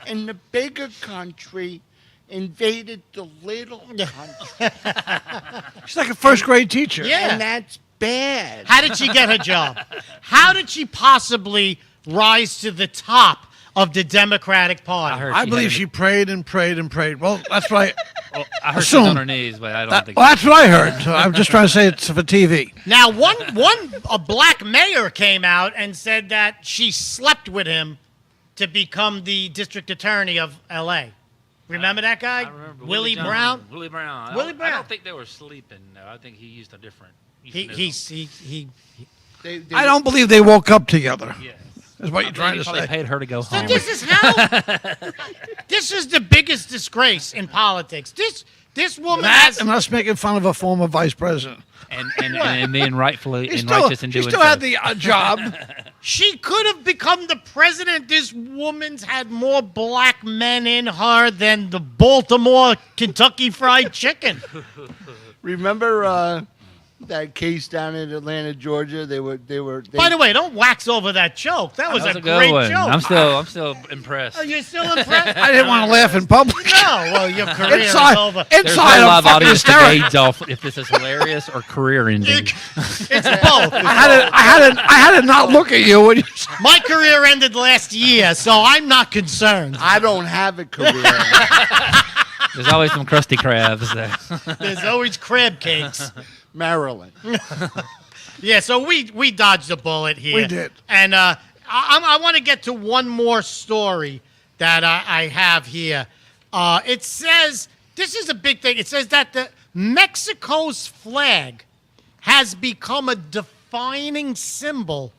And the bigger country invaded the little country. She's like a first grade teacher. Yeah. And that's bad. How did she get her job? How did she possibly rise to the top of the Democratic Party? I believe she prayed and prayed and prayed. Well, that's right. Well, I heard she's on her knees, but I don't think. Well, that's what I heard. So I'm just trying to say it's for TV. Now, a black mayor came out and said that she slept with him to become the district attorney of L.A. Remember that guy? I remember Willie Brown? Willie Brown. Willie Brown. I don't think they were sleeping. No, I think he used a different. I don't believe they woke up together. Yes. Is what you're trying to Probably say. paid her to go So home. this is how. This is the biggest disgrace in politics. This woman has. And us making fun of a former vice president. And being rightfully He and still, righteous in he doing still so. had the job. She could have become the president. This woman's had more black men in her than the Baltimore Kentucky Fried Chicken. Remember that case down in Atlanta, Georgia? They By the way, don't wax over that joke. That was a good great one. joke. I'm still impressed. Oh, you're still impressed? I didn't want to laugh in public. No, well, your career is over. There's no live audience to gauge off if this is hilarious or career ending. It's both. I had to not look at you when you. My career ended last year, so I'm not concerned. I don't have a career. There's always some crusty crabs there. There's always crab cakes. Maryland. Yeah, so we dodged a bullet here. We did. And I want to get to one more story that I have here. It says, this is a big thing. It says that Mexico's flag has become a defining symbol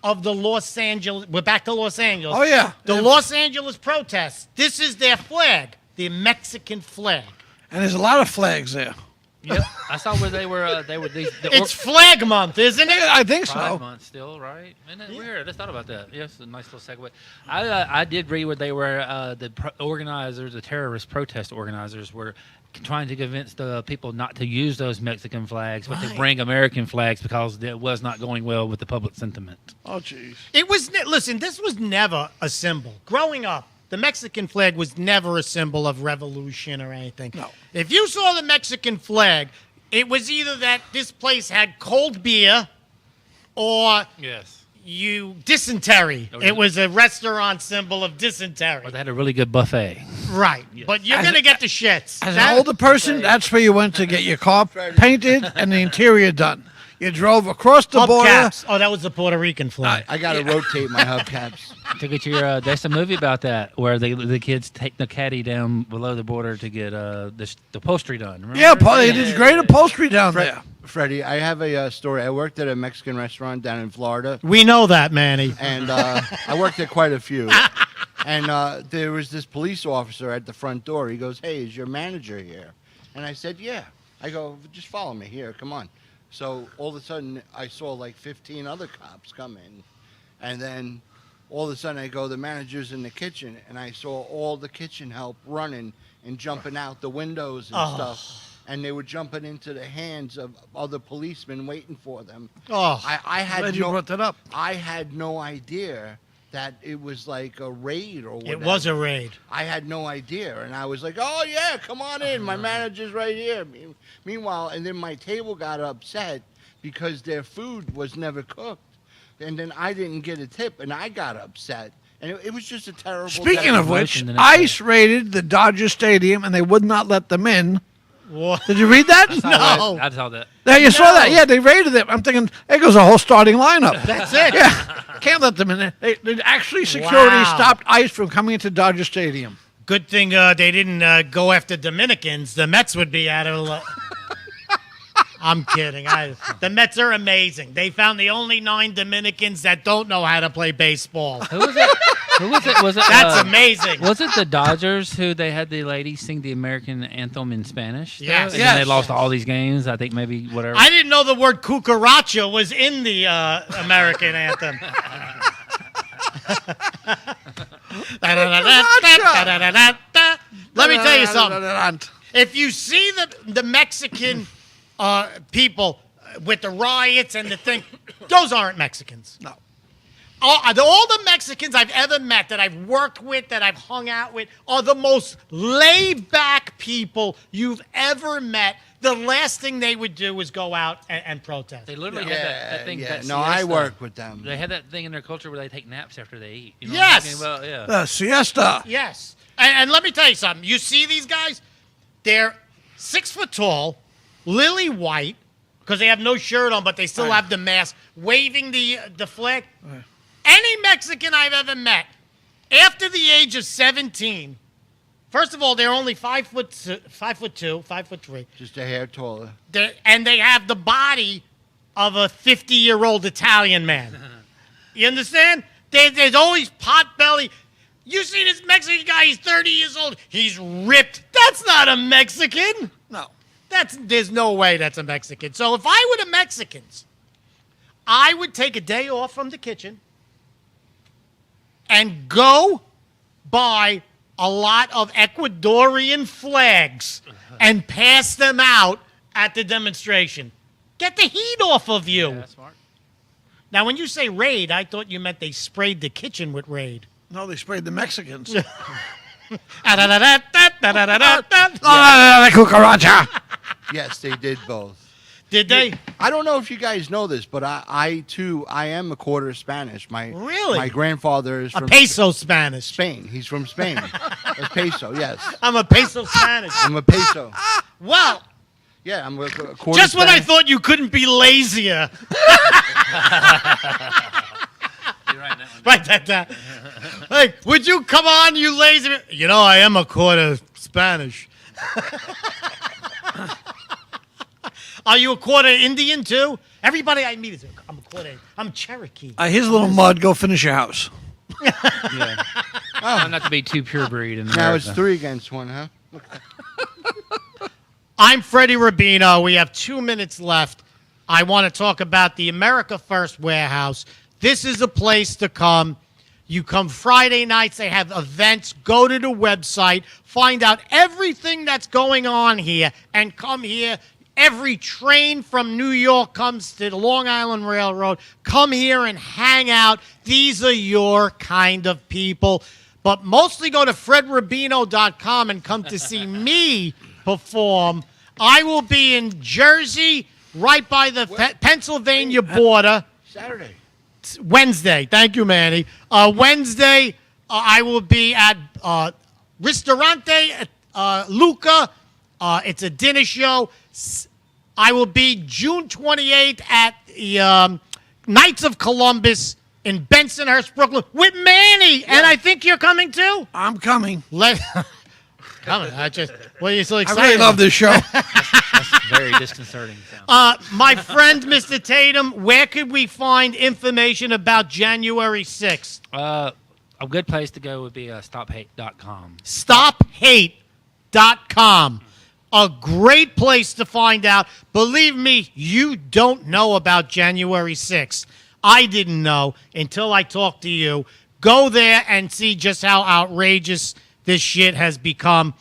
of the Los Angeles. We're back to Los Angeles. Oh, yeah. The Los Angeles protests. This is their flag, the Mexican flag. And there's a lot of flags there. Yep, I saw where they were. It's Flag Month, isn't it? I think so. Pride Month still, right? Isn't it weird? I just thought about that. Yes, a nice little segue. I did read where they were. Organizers, the terrorist protest organizers, were trying to convince the people not to use those Mexican flags, but to bring American flags because it was not going well with the public sentiment. Oh, jeez. It was. Listen, this was never a symbol. Growing up, the Mexican flag was never a symbol of revolution or anything. No. If you saw the Mexican flag, it was either that this place had cold beer or dysentery. It was a restaurant symbol of dysentery. Or they had a really good buffet. Right. Yes. But you're going to get the shits. As an older person, that's where you went to get your car painted and the interior done. You drove across the border. Hubcaps. Oh, that was the Puerto Rican flag. I got to rotate my hubcaps. To get your, there's a movie about that where the kids take the caddy down below the border to get the upholstery done. Remember? Yeah, they did great upholstery down there. Freddie, I have a story. I worked at a Mexican restaurant down in Florida. We know that, Manny. And I worked at quite a few. And there was this police officer at the front door. He goes, "Hey, is your manager here?" And I said, "Yeah." I go, "Just follow me here. Come on." So all of a sudden, I saw like 15 other cops come in. And then all of a sudden, I go, the manager's in the kitchen. And I saw all the kitchen help running and jumping out the windows and stuff. And they were jumping into the hands of other policemen waiting for them. Oh, I had glad you brought that up. I had no idea that it was like a raid or whatever. It was a raid. I had no idea. And I was like, "Oh, yeah, come on in. My manager's right here." Meanwhile, and then my table got upset because their food was never cooked. And then I didn't get a tip, and I got upset. And it was just a terrible Speaking of which, ICE raided the Dodger Stadium, and they would not let them in. What? Did you read that? No. I saw that. Yeah, you saw that? Yeah, they raided it. I'm thinking, there goes a whole starting lineup. That's it. Yeah, can't let them in there. They actually, security stopped ICE from coming into Dodger Stadium. Good thing they didn't go after Dominicans. The Mets would be out of... I'm kidding. The Mets are amazing. They found the only 9 Dominicans that don't know how to play baseball. Who was it? Was it? That's amazing. Was it the Dodgers who they had the lady sing the American anthem in Spanish? Yes. And then they lost all these games. I think maybe whatever. I didn't know the word cucaracha was in the American anthem. Let me tell you something. If you see the Mexican people with the riots and the thing, those aren't Mexicans. No. All the Mexicans I've ever met, that I've worked with, that I've hung out with, are the most laid-back people you've ever met. The last thing they would do is go out and protest. They literally had that thing. Yeah. No, I work with them. They had that thing in their culture where they take naps after they eat. You know yes. What I'm talking about? The siesta. Yes. And let me tell you something. You see these guys? They're 6 foot tall, lily white, because they have no shirt on, but they still have the mask, waving the flag. Any Mexican I've ever met, after the age of 17, first of all, they're only 5'2", 5'3". Just a hair taller. And they have the body of a 50-year-old Italian man. You understand? There's always pot belly. You see this Mexican guy, he's 30 years old. He's ripped. That's not a Mexican. No. There's no way that's a Mexican. So if I were the Mexicans, I would take a day off from the kitchen and go buy a lot of Ecuadorian flags and pass them out at the demonstration. Get the heat off of you. Yeah, that's smart. Now, when you say raid, I thought you meant they sprayed the kitchen with raid. No, they sprayed the Mexicans. Cucaracha. Yes, they did both. Did they? I don't know if you guys know this, but I too am a quarter Spanish. Really? My grandfather is from a peso Spanish. Spain. He's from Spain. A peso, yes. I'm a peso Spanish. I'm a peso. Well, yeah, I'm a quarter just when I Spanish. thought you couldn't be lazier. Write that down. Hey, would you come on, you lazy? You know, I am a quarter Spanish. Are you a quarter Indian too? Everybody I meet is I'm a quarter. I'm Cherokee. Here's a little mud. Go finish your house. Yeah. Not to be too pure breed. In Now it's America. 3 against 1, huh? I'm Freddie Rubino. We have 2 minutes left. I want to talk about the America First Warehouse. This is a place to come. You come Friday nights. They have events. Go to the website. Find out everything that's going on here and come here. Every train from New York comes to the Long Island Railroad. Come here and hang out. These are your kind of people. But mostly go to fredrubino.com and come to see me perform. I will be in Jersey, right by the Pennsylvania border. Saturday. Wednesday. Thank you, Manny. Wednesday, I will be at Ristorante Luca. It's a dinner show. I will be June 28th at the Knights of Columbus in Bensonhurst, Brooklyn, with Manny. And I think you're coming too. I'm coming. Coming. Well, you're so excited. I really love this show. That's very disconcerting. My friend, Mr. Tatum, where could we find information about January 6th? A good place to go would be stophate.com. Stophate.com. A great place to find out. Believe me, you don't know about January 6th. I didn't know until I talked to you. Go there and see just how outrageous this shit has become.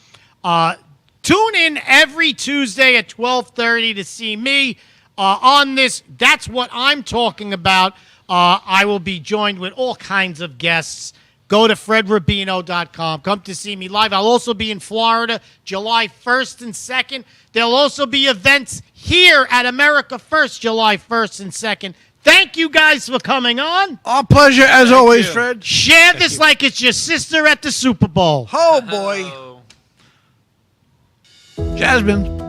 Tune in every Tuesday at 12:30 to see me on this. That's what I'm talking about. I will be joined with all kinds of guests. Go to fredrubino.com. Come to see me live. I'll also be in Florida July 1st and 2nd. There'll also be events here at America First July 1st and 2nd. Thank you guys for coming on. Our pleasure as always, Fred. Share this like it's your sister at the Super Bowl. Oh, boy. Jasmine.